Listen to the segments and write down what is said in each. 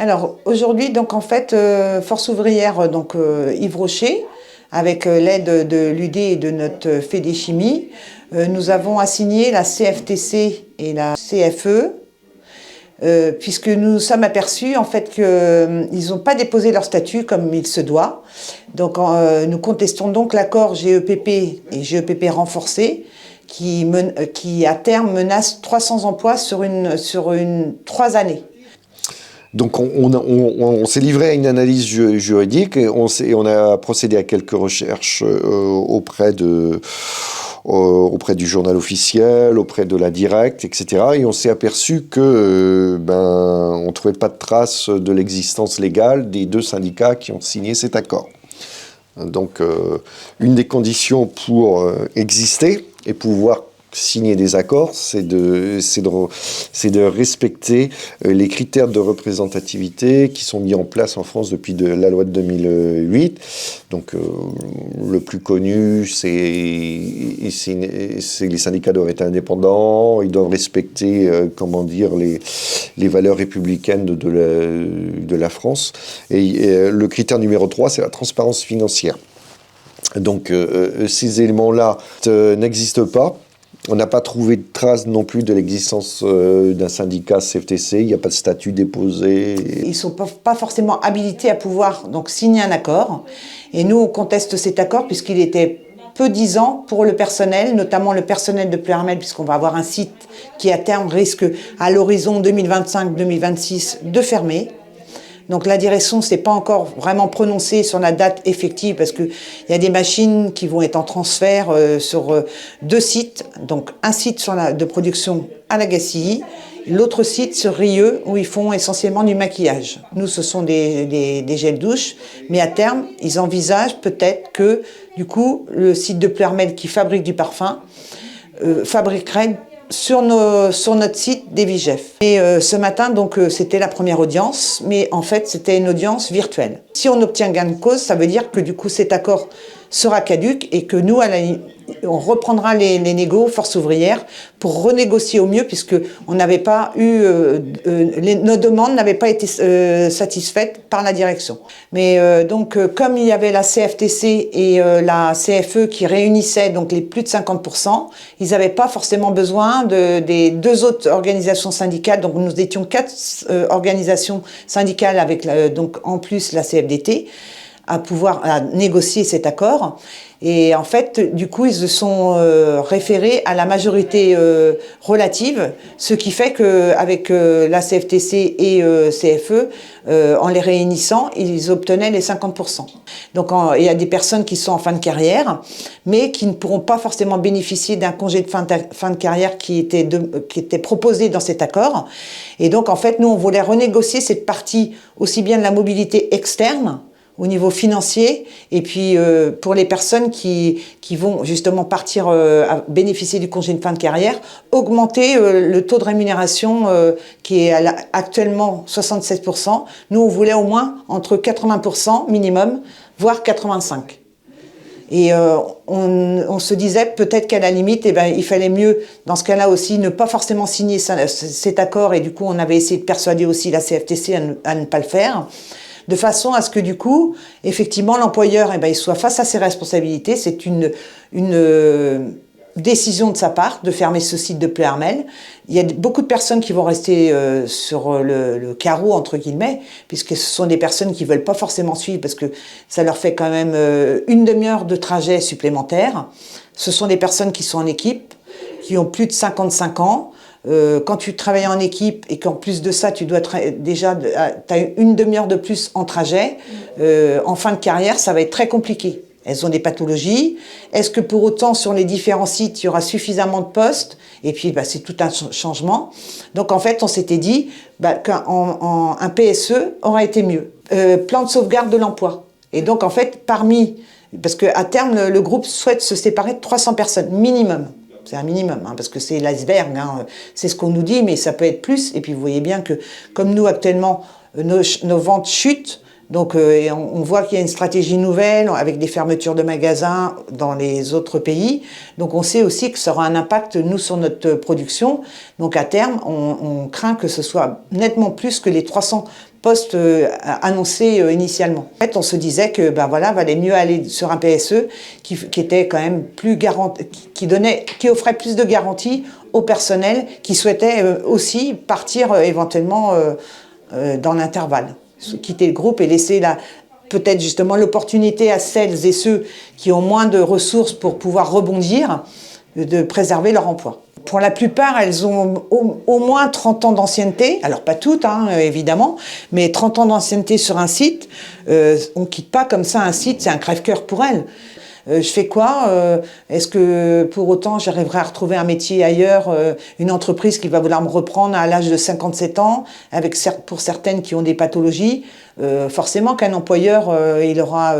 Alors aujourd'hui, donc en fait, Force ouvrière, donc Yves Rocher, avec l'aide de l'UD et de notre Fédéchimie, nous avons assigné la CFTC et la CFE, puisque nous nous sommes aperçus en fait qu'ils n'ont pas déposé leur statut comme il se doit. Donc nous contestons donc l'accord GEPP et GEPP renforcé qui à terme menace 300 emplois sur 3 années. Donc on s'est livré à une analyse juridique et on a procédé à quelques recherches auprès du journal officiel, auprès de la Directe, etc. Et on s'est aperçu que on ne trouvait pas de trace de l'existence légale des deux syndicats qui ont signé cet accord. Donc une des conditions pour exister et pouvoir signer des accords, c'est de respecter les critères de représentativité qui sont mis en place en France depuis la loi de 2008. Donc le plus connu, c'est les syndicats doivent être indépendants, ils doivent respecter les valeurs républicaines de la France. Et le critère numéro 3, c'est la transparence financière. Donc ces éléments-là n'existent pas. On n'a pas trouvé de trace non plus de l'existence d'un syndicat CFTC, il n'y a pas de statut déposé. Ils ne sont pas forcément habilités à pouvoir donc, signer un accord. Et nous, on conteste cet accord puisqu'il était peu disant pour le personnel, notamment le personnel de Ploërmel, puisqu'on va avoir un site qui à terme risque à l'horizon 2025-2026 de fermer. Donc la direction ne s'est pas encore vraiment prononcée sur la date effective parce qu'il y a des machines qui vont être en transfert sur 2 sites. Donc un site de production à la Gacilly, l'autre site sur Rieux où ils font essentiellement du maquillage. Nous, ce sont des gels douche, mais à terme, ils envisagent peut-être que du coup, le site de Ploërmel qui fabrique du parfum fabriquerait sur notre site des Vigef. Et ce matin, donc, c'était la première audience, mais en fait, c'était une audience virtuelle. Si on obtient gain de cause, ça veut dire que du coup, cet accord sera caduc et que nous, on reprendra les négos Force ouvrière pour renégocier au mieux, puisque on n'avait pas eu nos demandes n'avaient pas été satisfaites par la direction. Mais donc, comme il y avait la CFTC et la CFE qui réunissaient donc les plus de 50%, ils n'avaient pas forcément besoin des 2 autres organisations syndicales. Donc, nous étions 4 organisations syndicales avec donc en plus la CFDT à négocier cet accord. Et en fait, du coup, ils se sont référés à la majorité relative, ce qui fait qu'avec la CFTC et CFE, en les réunissant, ils obtenaient les 50%. Donc il y a des personnes qui sont en fin de carrière, mais qui ne pourront pas forcément bénéficier d'un congé de fin de carrière qui était proposé dans cet accord. Et donc en fait, nous, on voulait renégocier cette partie aussi bien de la mobilité externe, au niveau financier, et puis pour les personnes qui vont justement partir à bénéficier du congé de fin de carrière, augmenter le taux de rémunération qui est actuellement 67%. Nous, on voulait au moins entre 80% minimum, voire 85%. Et on se disait peut-être qu'à la limite, il fallait mieux, dans ce cas-là aussi, ne pas forcément signer cet accord, et du coup, on avait essayé de persuader aussi la CFTC à ne pas le faire, de façon à ce que du coup, effectivement, l'employeur il soit face à ses responsabilités. C'est une décision de sa part de fermer ce site de Ploërmel. Il y a beaucoup de personnes qui vont rester sur le carreau, entre guillemets, puisque ce sont des personnes qui ne veulent pas forcément suivre parce que ça leur fait quand même une demi-heure de trajet supplémentaire. Ce sont des personnes qui sont en équipe, qui ont plus de 55 ans. Quand tu travailles en équipe et qu'en plus de ça, tu dois déjà, tu as une demi-heure de plus en trajet, en fin de carrière, ça va être très compliqué. Elles ont des pathologies. Est-ce que pour autant, sur les différents sites, il y aura suffisamment de postes? Et puis, c'est tout un changement. Donc, en fait, on s'était dit qu'un PSE aurait été mieux. Plan de sauvegarde de l'emploi. Et donc, en fait, parce qu'à terme, le groupe souhaite se séparer de 300 personnes, minimum. C'est un minimum, parce que c'est l'iceberg, c'est ce qu'on nous dit, mais ça peut être plus. Et puis vous voyez bien que, comme nous actuellement, nos ventes chutent, donc on voit qu'il y a une stratégie nouvelle avec des fermetures de magasins dans les autres pays. Donc on sait aussi que ça aura un impact, nous, sur notre production. Donc à terme, on craint que ce soit nettement plus que les 300 poste annoncé initialement. En fait, on se disait que valait mieux aller sur un PSE qui était quand même plus qui offrait plus de garanties au personnel qui souhaitait aussi partir éventuellement dans l'intervalle, quitter le groupe et laisser peut-être justement l'opportunité à celles et ceux qui ont moins de ressources pour pouvoir rebondir, de préserver leur emploi. Pour la plupart, elles ont au moins 30 ans d'ancienneté. Alors pas toutes, évidemment, mais 30 ans d'ancienneté sur un site. On ne quitte pas comme ça un site, c'est un crève-cœur pour elles. Je fais quoi? Est-ce que pour autant j'arriverai à retrouver un métier ailleurs, une entreprise qui va vouloir me reprendre à l'âge de 57 ans, avec pour certaines qui ont des pathologies? Forcément qu'un employeur, il aura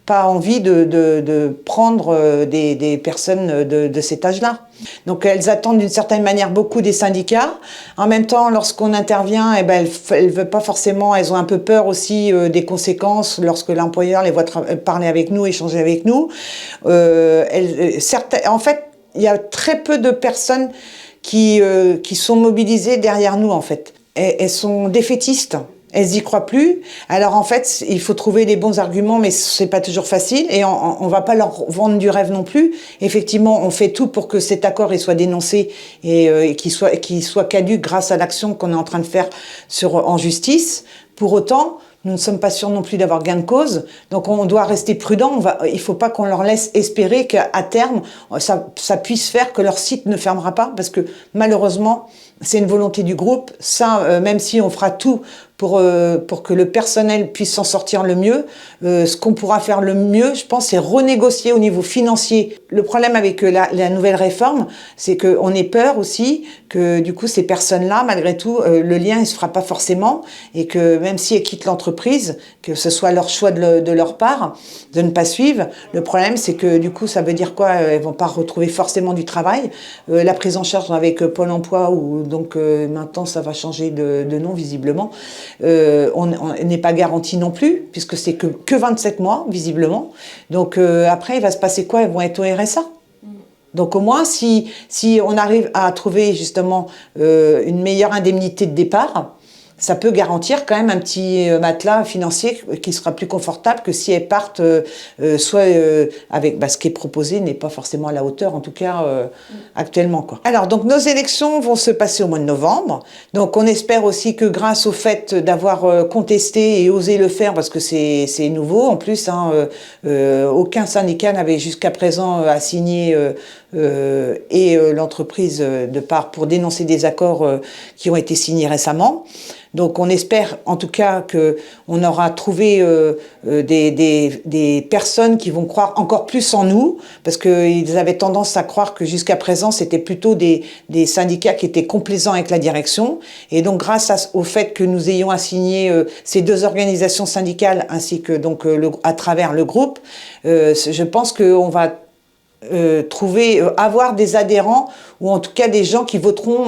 pas envie de prendre des personnes de cet âge-là. Donc elles attendent d'une certaine manière beaucoup des syndicats. En même temps, lorsqu'on intervient, elles veulent pas forcément, elles ont un peu peur aussi des conséquences lorsque l'employeur les voit parler avec nous, échanger avec nous. En fait, il y a très peu de personnes qui sont mobilisées derrière nous, en fait. Elles sont défaitistes. Elles n'y croient plus. Alors en fait, il faut trouver les bons arguments, mais c'est pas toujours facile. Et on va pas leur vendre du rêve non plus. Effectivement, on fait tout pour que cet accord il soit dénoncé et qu'il soit caduc grâce à l'action qu'on est en train de faire en justice. Pour autant, nous ne sommes pas sûrs non plus d'avoir gain de cause. Donc on doit rester prudent. Il faut pas qu'on leur laisse espérer qu'à terme, ça puisse faire que leur site ne fermera pas, parce que malheureusement, c'est une volonté du groupe. Ça, même si on fera tout pour que le personnel puisse s'en sortir le mieux, ce qu'on pourra faire le mieux, je pense, c'est renégocier au niveau financier. Le problème avec la nouvelle réforme, c'est qu'on ait peur aussi que du coup ces personnes-là, malgré tout, le lien il se fera pas forcément, et que même si elles quittent l'entreprise, que ce soit leur choix de leur part de ne pas suivre. Le problème, c'est que du coup, ça veut dire quoi? Elles vont pas retrouver forcément du travail. La prise en charge avec Pôle Emploi, donc maintenant ça va changer de nom visiblement. On n'est pas garanti non plus, puisque c'est que 27 mois, visiblement. Donc après, il va se passer quoi? Ils vont être au RSA. Donc au moins, si on arrive à trouver justement une meilleure indemnité de départ, ça peut garantir quand même un petit matelas financier qui sera plus confortable que si elles partent avec ce qui est proposé n'est pas forcément à la hauteur, en tout cas actuellement, quoi. Alors donc nos élections vont se passer au mois de novembre. Donc on espère aussi que grâce au fait d'avoir contesté et osé le faire, parce que c'est nouveau en plus, aucun syndicat n'avait jusqu'à présent assigné l'entreprise de part pour dénoncer des accords qui ont été signés récemment. Donc on espère en tout cas que on aura trouvé des personnes qui vont croire encore plus en nous, parce qu'ils avaient tendance à croire que jusqu'à présent c'était plutôt des syndicats qui étaient complaisants avec la direction. Et donc grâce au fait que nous ayons assigné ces deux organisations syndicales ainsi que donc à travers le groupe, je pense qu'on va avoir des adhérents, ou en tout cas des gens qui voteront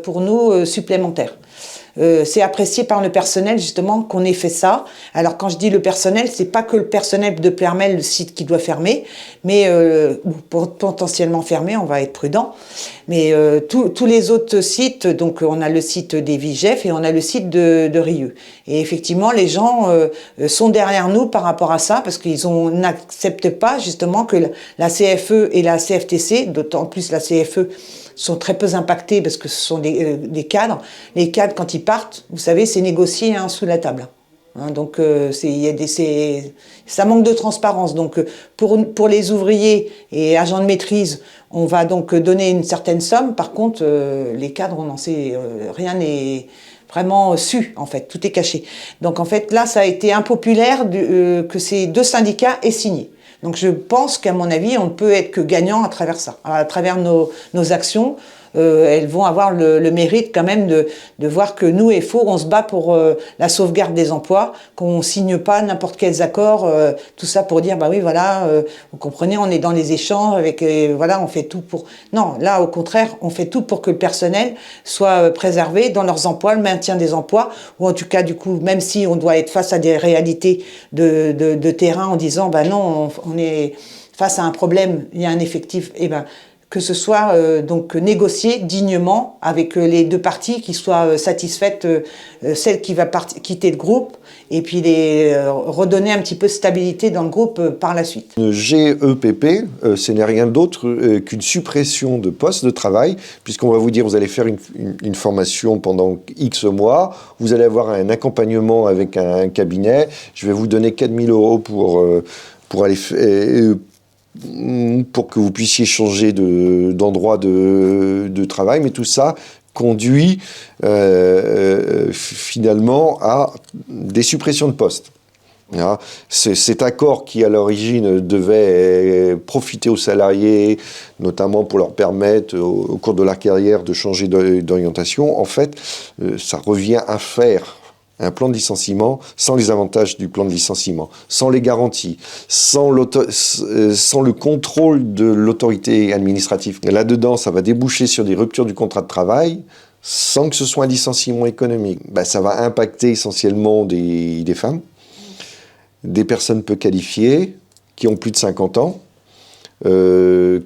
pour nous supplémentaires. C'est apprécié par le personnel justement qu'on ait fait ça. Alors quand je dis le personnel, c'est pas que le personnel de Ploërmel, le site qui doit fermer, mais potentiellement fermer, on va être prudent. Mais tous les autres sites, donc on a le site des Vigef et on a le site de Rieux. Et effectivement, les gens sont derrière nous par rapport à ça, parce qu'ils n'acceptent pas justement que la CFE et la CFTC, d'autant plus la CFE, sont très peu impactés parce que ce sont des cadres. Les cadres, quand ils partent, vous savez, c'est négocié sous la table. Donc ça manque de transparence. Donc pour les ouvriers et agents de maîtrise, on va donc donner une certaine somme. Par contre, les cadres, on n'en sait rien n'est vraiment su, en fait, tout est caché. Donc en fait, là, ça a été impopulaire que ces deux syndicats aient signé. Donc je pense qu'à mon avis, on ne peut être que gagnant à travers ça, à travers nos actions. Elles vont avoir le mérite quand même de voir que nous, EFO, on se bat pour la sauvegarde des emplois, qu'on signe pas n'importe quels accords, tout ça pour dire, bah oui, voilà, vous comprenez, on est dans les échanges, voilà, on fait tout pour... Non, là, au contraire, on fait tout pour que le personnel soit préservé dans leurs emplois, le maintien des emplois, ou en tout cas, du coup, même si on doit être face à des réalités de terrain en disant, bah non, on est face à un problème, il y a un effectif, que ce soit donc négocié dignement avec les deux parties, qui soient satisfaites, celle qui va quitter le groupe, et puis redonner un petit peu de stabilité dans le groupe par la suite. Le GEPP, ce n'est rien d'autre qu'une suppression de postes de travail, puisqu'on va vous dire, vous allez faire une formation pendant X mois, vous allez avoir un accompagnement avec un cabinet, je vais vous donner 4 000 € pour que vous puissiez changer d'endroit de travail, mais tout ça conduit finalement à des suppressions de postes. Cet accord qui, à l'origine, devait profiter aux salariés, notamment pour leur permettre, au cours de leur carrière, de changer d'orientation, en fait, ça revient à faire un plan de licenciement sans les avantages du plan de licenciement, sans les garanties, sans le contrôle de l'autorité administrative. Là-dedans, ça va déboucher sur des ruptures du contrat de travail, sans que ce soit un licenciement économique. Ça va impacter essentiellement des femmes, des personnes peu qualifiées, qui ont plus de 50 ans. Le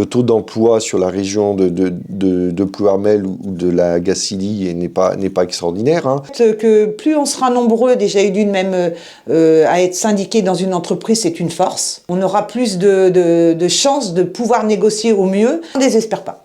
taux d'emploi sur la région de Plouarmel ou de la Gacilly n'est pas extraordinaire. Hein. Que plus on sera nombreux, déjà d'une même, à être syndiqués dans une entreprise, c'est une force. On aura plus de chances de pouvoir négocier au mieux. On ne désespère pas.